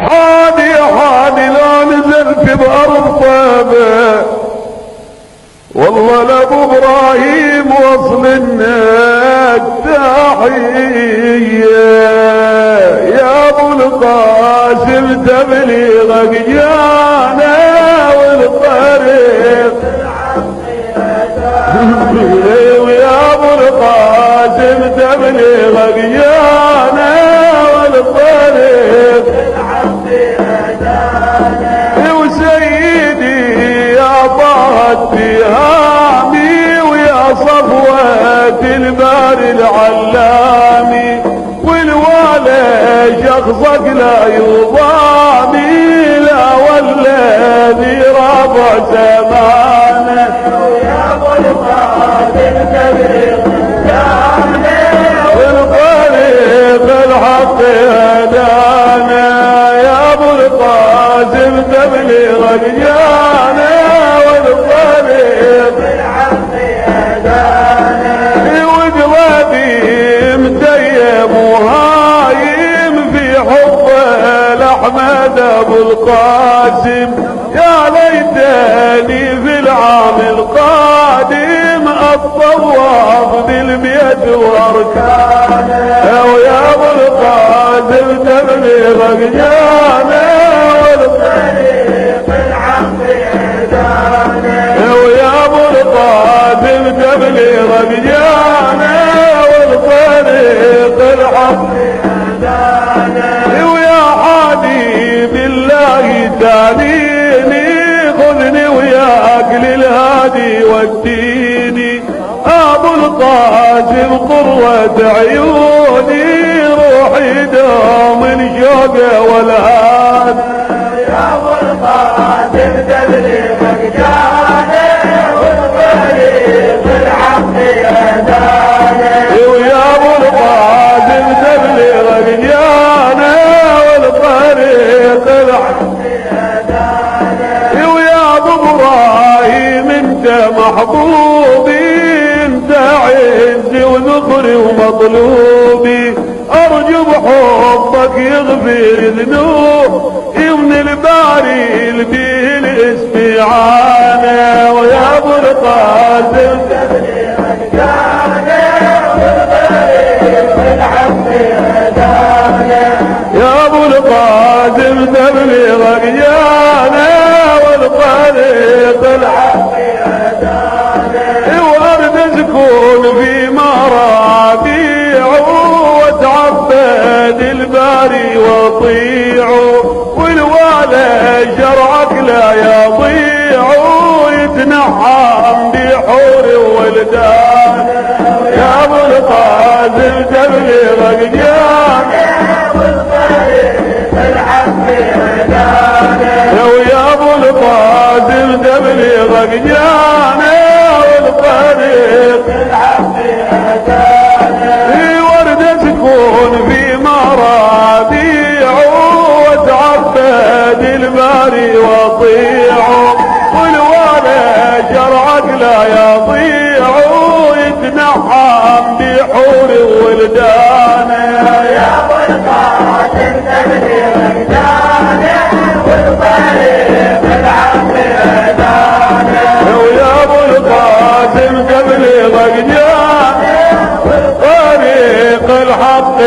حادي لو نزلت بأرض طيبة والله لابو ابراهيم وصل التحية يا ابو القاسم تبليغك جانا والطريق ويا ابو القاسم تبليغك جانا والطريق وسيدي يا طه التهامي ويا صفوة الباري العلامي والوالي شخصك لا يضامي لا والذي رفع سمانه يا ابو القاسم تبليغ والطريق الحق هدانا يا ابو القاسم تبليغك جانا والطريق الحق هدانا وجوابي متيم وهايم في حب الاحمد ابو القاسم يا ليتني في العام القادم الطواف بالبيت واركانه ويا ابو القاسم تبليغك جانا والطريق الحق هدانا ويا ابو القاسم تبليغك جانا والطريق الحق هدانا ويا حادي بالله تعنيني خذني وياك للهادي والديني ابو القاسم قرة عيوني روحي دوم الشوق والهاد يا ابو القاسم تبليغك جانا والطريق الحق هدانا ويا ابو القاسم تبليغك جانا والطريق الحق هدانا ويا ابو ابراهيم انت محبوبي انت عزي وذخري ومطلوبي ارجو بحبك يغفر ذنوب من الباري البيه الاستعانة ويا ابو القاسم تبليغك جانا والطريق الحق هدانا يا ابو القاسم تبليغك جانا والطريق الحق هدانا وارد اسكن في مرابيع واتعبد الباري واطيعه والوالي شرعك لا يضيع يتنعم بحور ولدان يا ابو القاسم تبليغك جانا والطريق الحق هدانا ويا ابو القاسم تبليغك جانا والطريق الحق هدانا ورد تكون في مرابيع وتعبد الباري واطيعه والوالي شرعك لا يضيع يتنعم بحور ولدانه يا ابو القاسم تبليغك جانا والطريق الحق هدانا ويا ابو القاسم تبليغك جانا والطريق الحق